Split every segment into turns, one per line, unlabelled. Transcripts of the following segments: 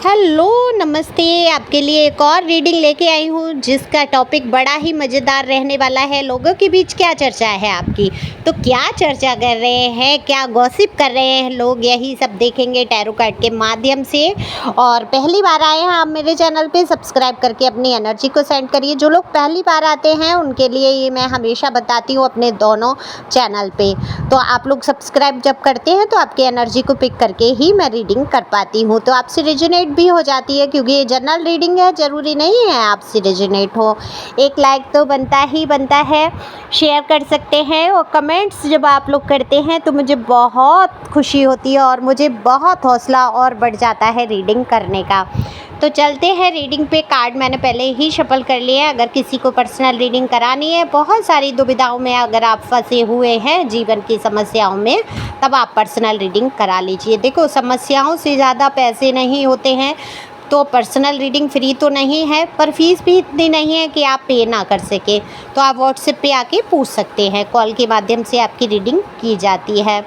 Hello नमस्ते। आपके लिए एक और रीडिंग लेके आई हूँ जिसका टॉपिक बड़ा ही मज़ेदार रहने वाला है। लोगों के बीच क्या चर्चा है आपकी, तो क्या चर्चा कर रहे हैं, क्या गॉसिप कर रहे हैं लोग, यही सब देखेंगे टैरो कार्ड के माध्यम से। और पहली बार आए हैं आप मेरे चैनल पे, सब्सक्राइब करके अपनी एनर्जी को सेंड करिए। जो लोग पहली बार आते हैं उनके लिए ये मैं हमेशा बताती हूँ अपने दोनों चैनल पे। तो आप लोग सब्सक्राइब जब करते हैं तो आपकी एनर्जी को पिक करके ही मैं रीडिंग कर पाती हूँ, तो आपसे रेजोनेट भी हो जाती है, क्योंकि ये जनरल रीडिंग है, ज़रूरी नहीं है आपसे रेजोनेट हो। एक लाइक तो बनता ही बनता है, शेयर कर सकते हैं, और कमेंट्स जब आप लोग करते हैं तो मुझे बहुत खुशी होती है और मुझे बहुत हौसला और बढ़ जाता है रीडिंग करने का। तो चलते हैं रीडिंग पे। कार्ड मैंने पहले ही शफल कर लिए हैं। अगर किसी को पर्सनल रीडिंग करानी है, बहुत सारी दुविधाओं में अगर आप फंसे हुए हैं जीवन की समस्याओं में, तब आप पर्सनल रीडिंग करा लीजिए। देखो, समस्याओं से ज़्यादा पैसे नहीं होते हैं, तो पर्सनल रीडिंग फ्री तो नहीं है, पर फीस भी इतनी नहीं है कि आप पे ना कर सके। तो आप व्हाट्सएप पे आके पूछ सकते हैं, कॉल के माध्यम से आपकी रीडिंग की जाती है।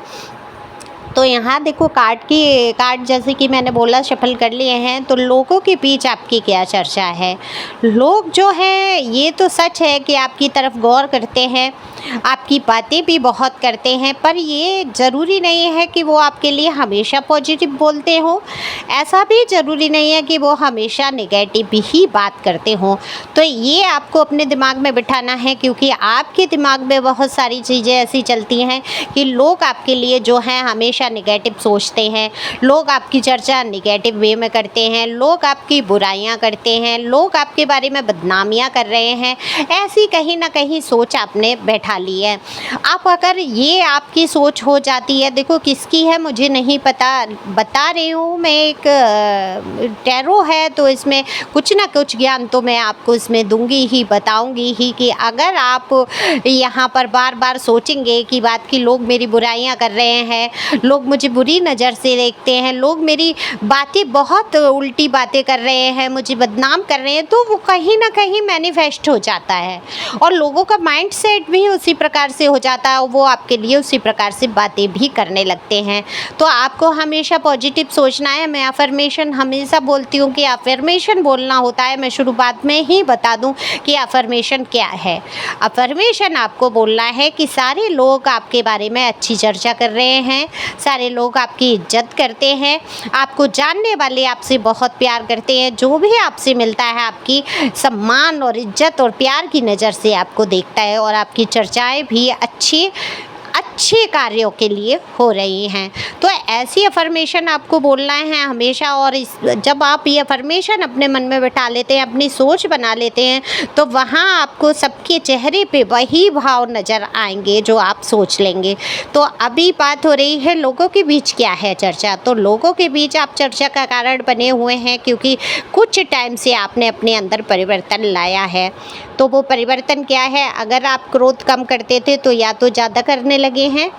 तो यहाँ देखो, कार्ड जैसे कि मैंने बोला शफल कर लिए हैं। तो लोगों के बीच आपकी क्या चर्चा है। लोग जो हैं, ये तो सच है कि आपकी तरफ गौर करते हैं, आपकी बातें भी बहुत करते हैं, पर ये ज़रूरी नहीं है कि वो आपके लिए हमेशा पॉजिटिव बोलते हों। ऐसा भी ज़रूरी नहीं है कि वो हमेशा नेगेटिव ही बात करते हों। तो ये आपको अपने दिमाग में बिठाना है, क्योंकि आपके दिमाग में बहुत सारी चीज़ें ऐसी चलती हैं कि लोग आपके लिए जो हैं हमेशा नेगेटिव सोचते हैं, लोग आपकी चर्चा नेगेटिव वे में करते हैं, लोग आपकी बुराइयां करते हैं, लोग आपके बारे में बदनामियां कर रहे हैं। ऐसी कहीं ना कहीं सोच आपने बैठा ली है। आप अगर ये आपकी सोच हो जाती है, देखो किसकी है मुझे नहीं पता, बता रही हूँ मैं, एक टैरो है तो इसमें कुछ ना कुछ ज्ञान तो मैं आपको इसमें दूंगी ही, बताऊंगी ही, कि अगर आप यहाँ पर बार बार सोचेंगे कि बात की लोग मेरी बुराइयां कर रहे हैं, लोग मुझे बुरी नज़र से देखते हैं, लोग मेरी बातें बहुत उल्टी बातें कर रहे हैं, मुझे बदनाम कर रहे हैं, तो वो कहीं ना कहीं मैनिफेस्ट हो जाता है और लोगों का माइंड सेट भी उसी प्रकार से हो जाता है, वो आपके लिए उसी प्रकार से बातें भी करने लगते हैं। तो आपको हमेशा पॉजिटिव सोचना है। मैं अफर्मेशन हमेशा बोलती हूँ कि अफर्मेशन बोलना होता है। मैं शुरुआत में ही बता दूँ कि अफर्मेशन क्या है। अफर्मेशन आपको बोलना है कि सारे लोग आपके बारे में अच्छी चर्चा कर रहे हैं, सारे लोग आपकी इज्जत करते हैं, आपको जानने वाले आपसे बहुत प्यार करते हैं, जो भी आपसे मिलता है आपकी सम्मान और इज्जत और प्यार की नज़र से आपको देखता है, और आपकी चर्चाएं भी अच्छे कार्यों के लिए हो रही हैं। तो ऐसी अफर्मेशन आपको बोलना है हमेशा। और जब आप ये अफर्मेशन अपने मन में बिठा लेते हैं, अपनी सोच बना लेते हैं, तो वहाँ आपको सबके चेहरे पे वही भाव नज़र आएंगे जो आप सोच लेंगे। तो अभी बात हो रही है लोगों के बीच क्या है चर्चा। तो लोगों के बीच आप चर्चा का कारण बने हुए हैं, क्योंकि कुछ टाइम से आपने अपने अंदर परिवर्तन लाया है। तो वो परिवर्तन क्या है। अगर आप क्रोध कम करते थे तो या तो ज़्यादा करने लगे हैं,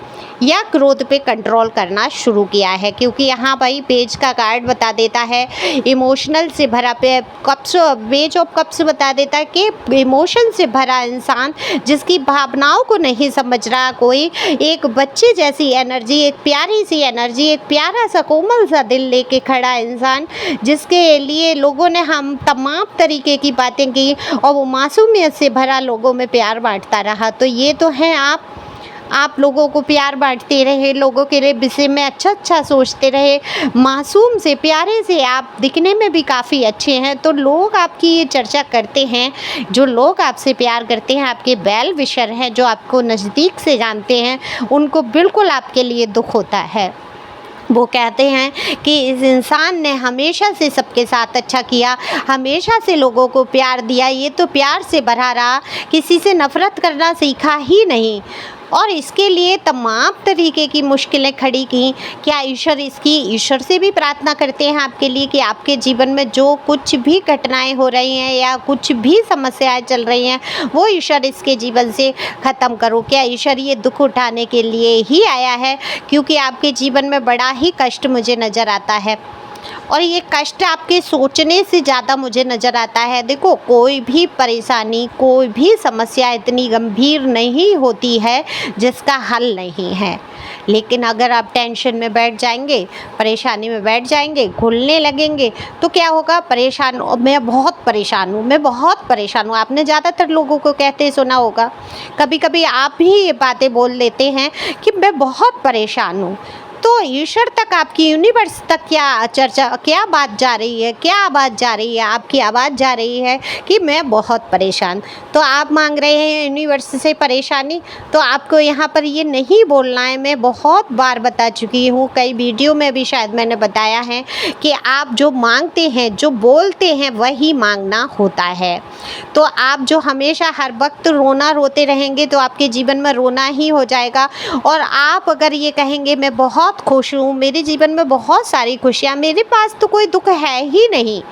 या क्रोध पे कंट्रोल करना शुरू किया है, क्योंकि यहाँ भाई पेज का कार्ड बता देता है इमोशनल से भरा, पे कप्स पेज ऑफ कप्स बता देता है कि इमोशन से भरा इंसान, जिसकी भावनाओं को नहीं समझ रहा कोई, एक बच्चे जैसी एनर्जी, एक प्यारी सी एनर्जी, एक प्यारा सा कोमल सा दिल लेके खड़ा इंसान, जिसके लिए लोगों ने हम तमाम तरीके की बातें की और वो मासूमियत से भरा लोगों में प्यार बांटता रहा। तो ये तो है आप लोगों को प्यार बांटते रहे, लोगों के लिए विषय में अच्छा सोचते रहे, मासूम से प्यारे से, आप दिखने में भी काफ़ी अच्छे हैं। तो लोग आपकी ये चर्चा करते हैं। जो लोग आपसे प्यार करते हैं, आपके वेल विशर हैं, जो आपको नज़दीक से जानते हैं, उनको बिल्कुल आपके लिए दुख होता है। वो कहते हैं कि इस इंसान ने हमेशा से सबके साथ अच्छा किया, हमेशा से लोगों को प्यार दिया, ये तो प्यार से भरा रहा, किसी से नफ़रत करना सीखा ही नहीं, और इसके लिए तमाम तरीके की मुश्किलें खड़ी की। क्या ईश्वर से भी प्रार्थना करते हैं आपके लिए कि आपके जीवन में जो कुछ भी घटनाएं हो रही हैं या कुछ भी समस्याएं चल रही हैं, वो ईश्वर इसके जीवन से ख़त्म करो। क्या ईश्वर ये दुख उठाने के लिए ही आया है, क्योंकि आपके जीवन में बड़ा ही कष्ट मुझे नज़र आता है। और ये कष्ट आपके सोचने से ज़्यादा मुझे नज़र आता है। देखो, कोई भी परेशानी, कोई भी समस्या इतनी गंभीर नहीं होती है जिसका हल नहीं है। लेकिन अगर आप टेंशन में बैठ जाएंगे, परेशानी में बैठ जाएंगे, घुलने लगेंगे, तो क्या होगा? परेशान, मैं बहुत परेशान हूँ, मैं बहुत परेशान हूँ। आपने ज़्यादातर लोगों को कहते सुना होगा। कभी कभी आप भी ये बातें बोल देते हैं कि मैं बहुत परेशान हूँ। तो ईश्वर तक, आपकी यूनिवर्स तक क्या बात जा रही है? क्या आवाज़ जा रही है? आपकी आवाज़ जा रही है कि मैं बहुत परेशान। तो आप मांग रहे हैं यूनिवर्स से परेशानी, तो आपको यहाँ पर ये नहीं बोलना है। मैं बहुत बार बता चुकी हूँ, कई वीडियो में भी शायद मैंने बताया है कि आप जो मांगते हैं, जो बोलते हैं, वही मांगना होता है। तो आप जो हमेशा हर वक्त रोते रहेंगे तो आपके जीवन में रोना ही हो जाएगा। और आप अगर ये कहेंगे मैं बहुत खुश हूँ, मेरे जीवन में बहुत सारी खुशियाँ, मेरे पास तो कोई दुख है ही नहीं।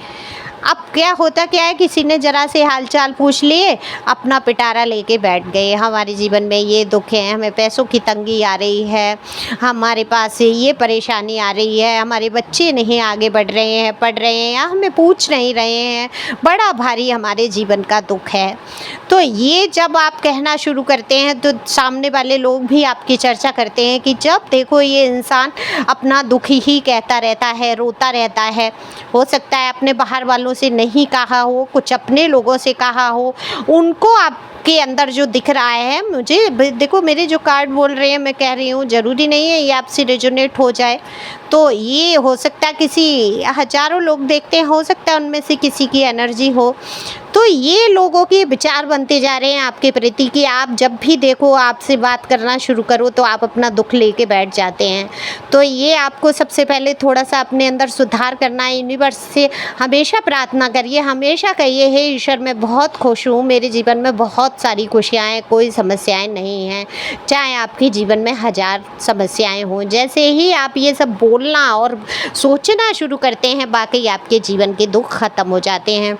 अब क्या होता क्या है, किसी ने ज़रा से हालचाल पूछ लिए, अपना पिटारा लेके बैठ गए। हमारे जीवन में ये दुख है, हमें पैसों की तंगी आ रही है, हमारे पास ये परेशानी आ रही है, हमारे बच्चे नहीं आगे बढ़ रहे हैं, पढ़ रहे हैं, या हमें पूछ नहीं रहे हैं, बड़ा भारी हमारे जीवन का दुख है। तो ये जब आप कहना शुरू करते हैं तो सामने वाले लोग भी आपकी चर्चा करते हैं कि जब देखो ये इंसान अपना दुख ही कहता रहता है, रोता रहता है। हो सकता है अपने बाहर वालों से नहीं कहा हो, कुछ अपने लोगों से कहा हो, उनको आपके अंदर जो दिख रहा है। मुझे देखो, मेरे जो कार्ड बोल रहे हैं, मैं कह रही हूँ, ज़रूरी नहीं है ये आपसे रेजोनेट हो जाए। तो ये हो सकता है किसी, हज़ारों लोग देखते हैं, हो सकता है उनमें से किसी की एनर्जी हो। तो ये लोगों के विचार बनते जा रहे हैं आपके प्रति कि आप जब भी देखो, आपसे बात करना शुरू करो तो आप अपना दुख लेके बैठ जाते हैं। तो ये आपको सबसे पहले थोड़ा सा अपने अंदर सुधार करना है। यूनिवर्स से हमेशा प्रार्थना करिए, हमेशा कहिए, हे ईश्वर मैं बहुत खुश हूँ, मेरे जीवन में बहुत सारी खुशियाँ हैं, कोई समस्याएं नहीं हैं, चाहे आपके जीवन में 1000 समस्याएं हों। जैसे ही आप ये सब बोलना और सोचना शुरू करते हैं, बाकी आपके जीवन के दुख ख़त्म हो जाते हैं।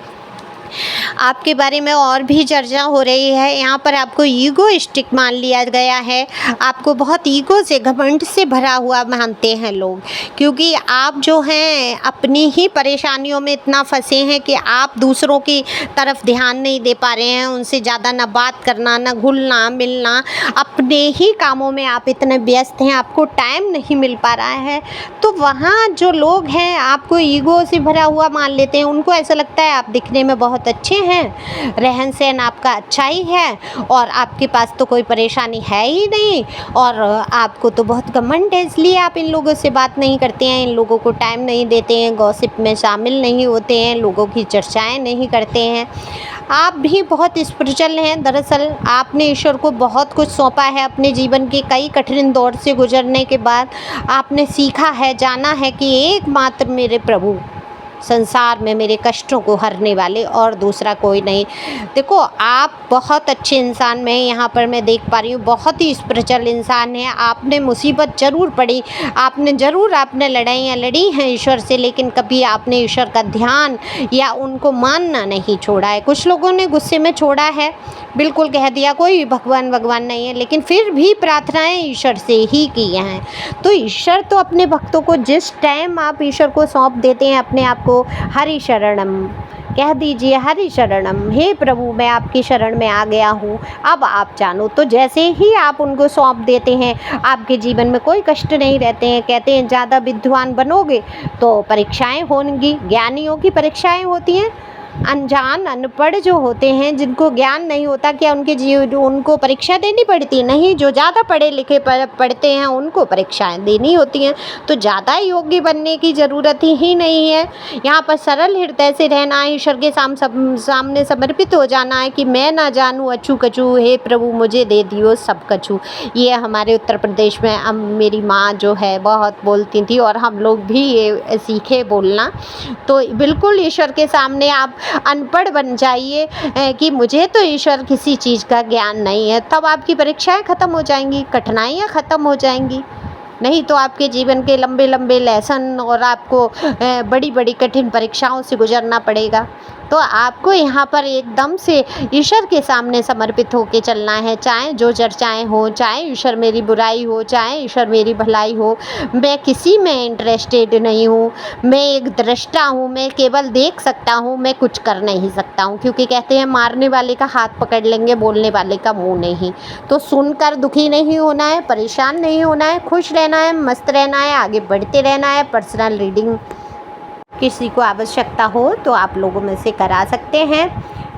आपके बारे में और भी चर्चा हो रही है। यहाँ पर आपको ईगोइस्टिक मान लिया गया है, आपको बहुत ईगो से, घमंड से भरा हुआ मानते हैं लोग, क्योंकि आप जो हैं अपनी ही परेशानियों में इतना फंसे हैं कि आप दूसरों की तरफ ध्यान नहीं दे पा रहे हैं। उनसे ज़्यादा ना बात करना, ना घुलना मिलना, अपने ही कामों में आप इतने व्यस्त हैं, आपको टाइम नहीं मिल पा रहा है। तो वहाँ जो लोग हैं आपको ईगो से भरा हुआ मान लेते हैं। उनको ऐसा लगता है आप दिखने में बहुत अच्छे हैं, रहन सहन आपका अच्छा ही है, और आपके पास तो कोई परेशानी है ही नहीं, और आपको तो बहुत घमंड है, इसलिए आप इन लोगों से बात नहीं करते हैं, इन लोगों को टाइम नहीं देते हैं, गॉसिप में शामिल नहीं होते हैं, लोगों की चर्चाएं नहीं करते हैं। आप भी बहुत स्पिरिचुअल हैं। दरअसल आपने ईश्वर को बहुत कुछ सौंपा है। अपने जीवन के कई कठिन दौर से गुजरने के बाद आपने सीखा है, जाना है कि एकमात्र मेरे प्रभु संसार में मेरे कष्टों को हरने वाले और दूसरा कोई नहीं। देखो, आप बहुत अच्छे इंसान में यहाँ पर मैं देख पा रही हूँ, बहुत ही स्पिरिचुअल इंसान है। आपने मुसीबत ज़रूर पड़ी, आपने लड़ाइयाँ लड़ी हैं ईश्वर से, लेकिन कभी आपने ईश्वर का ध्यान या उनको मानना नहीं छोड़ा है। कुछ लोगों ने गुस्से में छोड़ा है, बिल्कुल कह दिया कोई भगवान नहीं है, लेकिन फिर भी प्रार्थनाएं ईश्वर से ही की हैं। तो ईश्वर तो अपने भक्तों को जिस टाइम आप ईश्वर को सौंप देते हैं अपने आप को, हरि शरणम कह दीजिए, हरि शरणम, हे प्रभु मैं आपकी शरण में आ गया हूँ, अब आप जानो। तो जैसे ही आप उनको सौंप देते हैं, आपके जीवन में कोई कष्ट नहीं रहते हैं। कहते हैं ज़्यादा विद्वान बनोगे तो परीक्षाएं होंगी, ज्ञानियों की परीक्षाएं होती हैं। अनजान, अनपढ़ जो होते हैं, जिनको ज्ञान नहीं होता, क्या उनको परीक्षा देनी पड़ती? नहीं, जो ज़्यादा पढ़े लिखे पढ़ते हैं उनको परीक्षाएं देनी होती हैं। तो ज़्यादा योग्य बनने की ज़रूरत ही नहीं है। यहाँ पर सरल हृदय से रहना है, ईश्वर के सामने समर्पित हो जाना है कि मैं ना जानूँ अछू कछू, हे प्रभु मुझे दे दियो सब कछू। ये हमारे उत्तर प्रदेश में मेरी माँ जो है बहुत बोलती थी, और हम लोग भी ये सीखे बोलना। तो बिल्कुल ईश्वर के सामने आप अनपढ़ बन जाइए कि मुझे तो ईश्वर किसी चीज़ का ज्ञान नहीं है, तब आपकी परीक्षाएं ख़त्म हो जाएंगी, कठिनाइयाँ ख़त्म हो जाएंगी। नहीं तो आपके जीवन के लंबे लंबे लेसन और आपको बड़ी बड़ी कठिन परीक्षाओं से गुजरना पड़ेगा। तो आपको यहाँ पर एकदम से ईश्वर के सामने समर्पित होके चलना है, चाहे जो चर्चाएँ हों, चाहे ईश्वर मेरी बुराई हो, चाहे ईश्वर मेरी भलाई हो, मैं किसी में इंटरेस्टेड नहीं हूँ। मैं एक दृष्टा हूँ, मैं केवल देख सकता हूँ, मैं कुछ कर नहीं सकता हूँ, क्योंकि कहते हैं मारने वाले का हाथ पकड़ लेंगे, बोलने वाले का मुँह नहीं। तो सुनकर दुखी नहीं होना है, परेशान नहीं होना है, खुश रहना है, मस्त रहना है, आगे बढ़ते रहना है। पर्सनल रीडिंग किसी को आवश्यकता हो तो आप लोगों में से करा सकते हैं,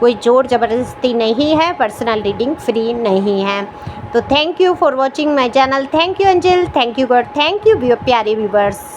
कोई ज़ोर ज़बरदस्ती नहीं है, पर्सनल रीडिंग फ्री नहीं है। तो thank you for watching my channel. Thank you Anjal, thank you God, thank you प्यारे व्यूवर्स।